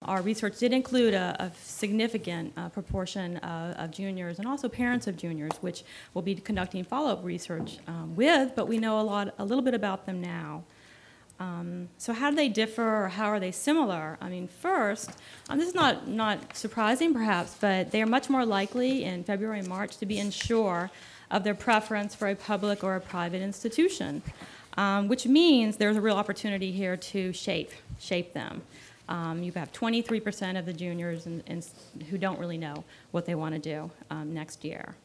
Our research did include a significant proportion of juniors and also parents of juniors, which we'll be conducting follow-up research with, but we know a little bit about them now. So how do they differ, or how are they similar? I mean, first, this is not surprising perhaps, but they are much more likely in February and March to be unsure of their preference for a public or a private institution, which means there's a real opportunity here to shape them. You have 23% of the juniors who don't really know what they want to do next year.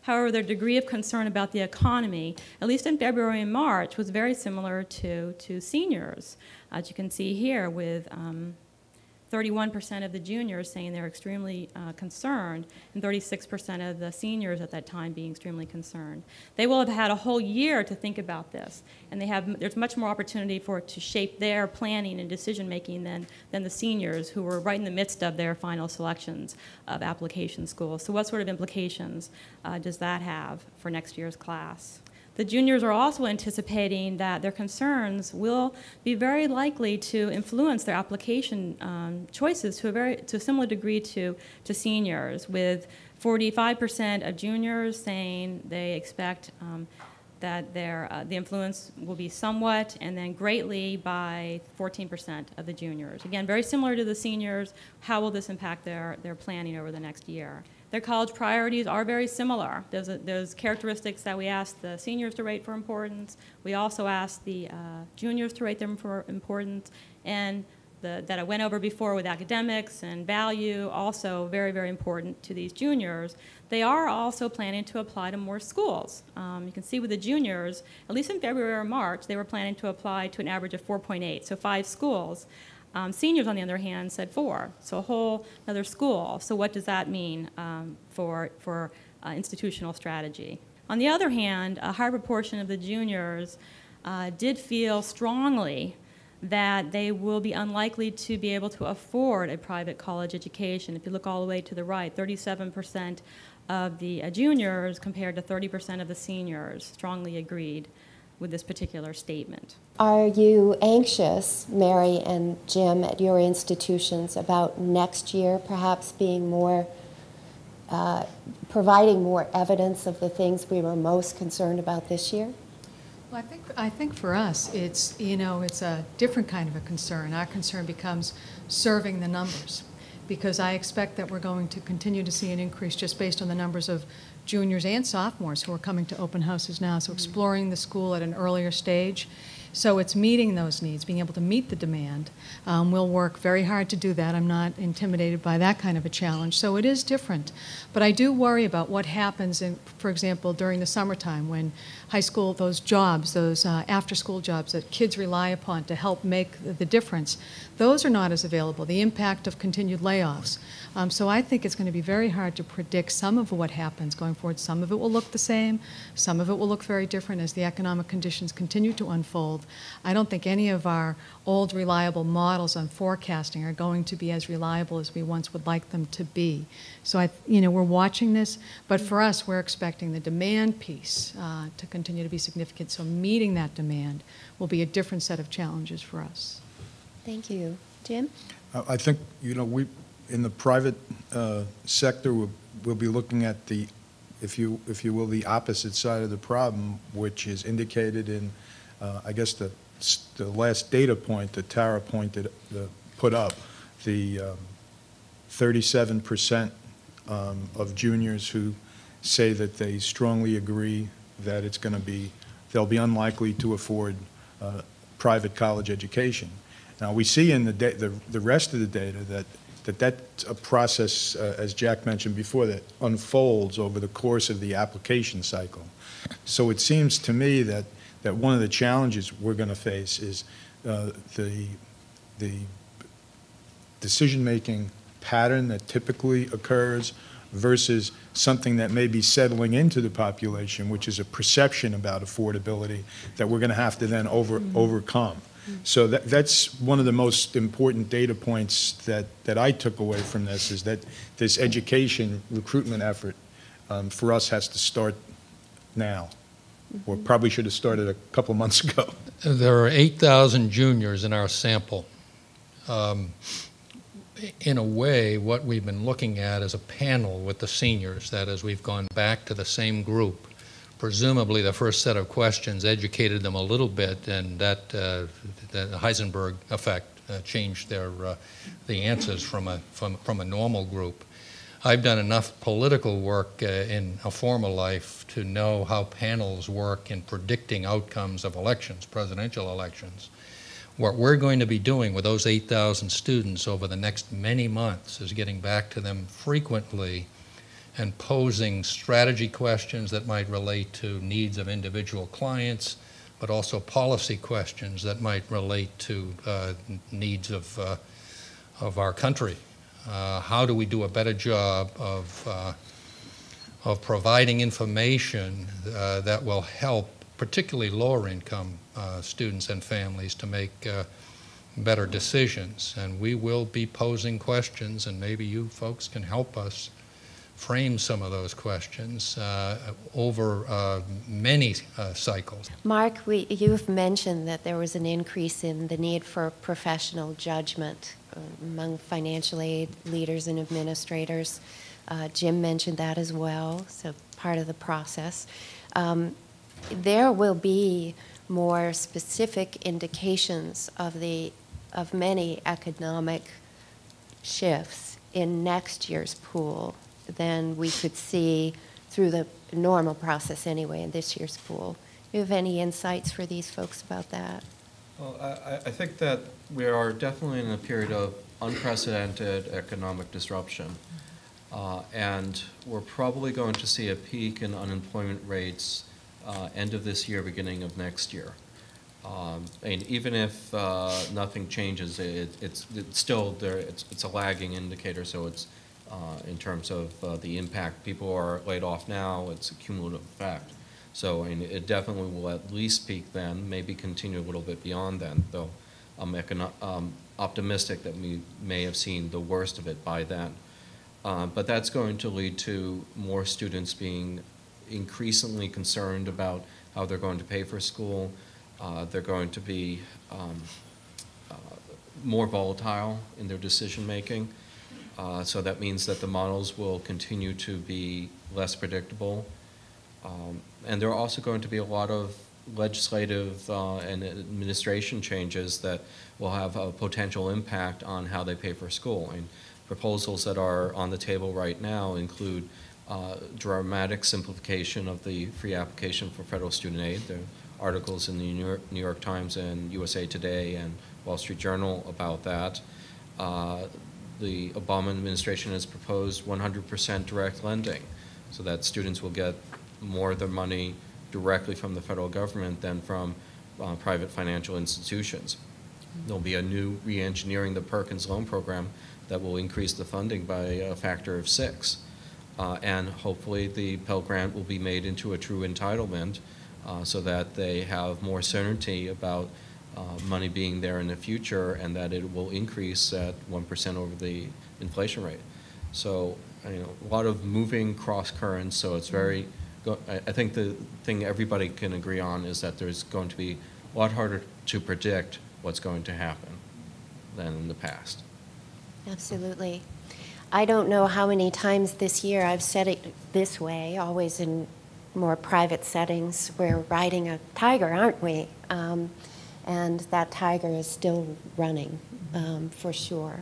However, their degree of concern about the economy, at least in February and March, was very similar to seniors, as you can see here, with 31% of the juniors saying they're extremely concerned, and 36% of the seniors at that time being extremely concerned. They will have had a whole year to think about this, and there's much more opportunity for it to shape their planning and decision-making than the seniors, who were right in the midst of their final selections of application schools. So what sort of implications does that have for next year's class? The juniors are also anticipating that their concerns will be very likely to influence their application choices to a similar degree to seniors, with 45% of juniors saying they expect that the influence will be somewhat and then greatly by 14% of the juniors. Again, very similar to the seniors. How will this impact their planning over the next year? Their college priorities are very similar. There's characteristics that we asked the seniors to rate for importance. We also asked the juniors to rate them for importance, and that I went over before with academics and value, also very, very important to these juniors. They are also planning to apply to more schools. You can see with the juniors, at least in February or March, they were planning to apply to an average of 4.8, so 5 schools. Seniors, on the other hand, said 4, so a whole another school. So what does that mean for institutional strategy? On the other hand, a higher proportion of the juniors did feel strongly that they will be unlikely to be able to afford a private college education. If you look all the way to the right, 37% of the juniors compared to 30% of the seniors strongly agreed with this particular statement. Are you anxious, Mary and Jim, at your institutions about next year perhaps being more, providing more evidence of the things we were most concerned about this year? Well, I think for us, it's a different kind of a concern. Our concern becomes serving the numbers, because I expect that we're going to continue to see an increase just based on the numbers of juniors and sophomores who are coming to open houses now, so exploring the school at an earlier stage. So it's meeting those needs, being able to meet the demand. We'll work very hard to do that. I'm not intimidated by that kind of a challenge. So it is different. But I do worry about what happens, for example, during the summertime when high school, those jobs, those after-school jobs that kids rely upon to help make the difference, those are not as available, the impact of continued layoffs. So I think it's going to be very hard to predict some of what happens going forward. Some of it will look the same. Some of it will look very different as the economic conditions continue to unfold. I don't think any of our old reliable models on forecasting are going to be as reliable as we once would like them to be. So we're watching this, but for us, we're expecting the demand piece to continue to be significant. So meeting that demand will be a different set of challenges for us. Thank you. Jim? I think, we in the private sector, we'll be looking at the, if you will, the opposite side of the problem, which is indicated in, I guess, the last data point that Tara put up, the 37% of juniors who say that they strongly agree that it's going to be, they'll be unlikely to afford private college education. Now, we see in the rest of the data that's a process, as Jack mentioned before, that unfolds over the course of the application cycle. So it seems to me that one of the challenges we're going to face is the decision-making pattern that typically occurs versus something that may be settling into the population, which is a perception about affordability that we're going to have to then overcome. So that's one of the most important data points that I took away from this, is that this education recruitment effort for us has to start now, or probably should have started a couple months ago. There are 8,000 juniors in our sample. in a way, what we've been looking at is a panel with the seniors. That is, we've gone back to the same group. Presumably, the first set of questions educated them a little bit, and that the Heisenberg effect changed the answers from a normal group. I've done enough political work in a former life to know how panels work in predicting outcomes of elections, presidential elections. What we're going to be doing with those 8,000 students over the next many months is getting back to them frequently and posing strategy questions that might relate to needs of individual clients, but also policy questions that might relate to needs of our country. How do we do a better job of providing information that will help particularly lower income students and families to make better decisions? And we will be posing questions, and maybe you folks can help us frame some of those questions over many cycles. Mark, you've mentioned that there was an increase in the need for professional judgment among financial aid leaders and administrators. Jim mentioned that as well, so part of the process. There will be more specific indications of many economic shifts in next year's pool than we could see through the normal process anyway in this year's pool. Do you have any insights for these folks about that? Well, I think that we are definitely in a period of unprecedented economic disruption. And we're probably going to see a peak in unemployment rates end of this year, beginning of next year. And even if nothing changes, it's still there. It's a lagging indicator, so it's in terms of the impact. People are laid off now. It's a cumulative effect. So it definitely will at least peak then, maybe continue a little bit beyond then, though I'm optimistic that we may have seen the worst of it by then. But that's going to lead to more students being increasingly concerned about how they're going to pay for school. They're going to be more volatile in their decision making. So that means that the models will continue to be less predictable. And there are also going to be a lot of legislative and administration changes that will have a potential impact on how they pay for school. And proposals that are on the table right now include dramatic simplification of the free application for federal student aid. There are articles in the New York Times and USA Today and Wall Street Journal about that. The Obama administration has proposed 100% direct lending, so that students will get more of their money directly from the federal government than from private financial institutions. There'll be a new re-engineering the Perkins loan program that will increase the funding by a factor of 6. And hopefully the Pell Grant will be made into a true entitlement so that they have more certainty about money being there in the future and that it will increase at 1% over the inflation rate. So, a lot of moving cross currents, so it's very, I think the thing everybody can agree on is that there's going to be a lot harder to predict what's going to happen than in the past. Absolutely. I don't know how many times this year I've said it this way, always in more private settings. We're riding a tiger, aren't we? And that tiger is still running, for sure.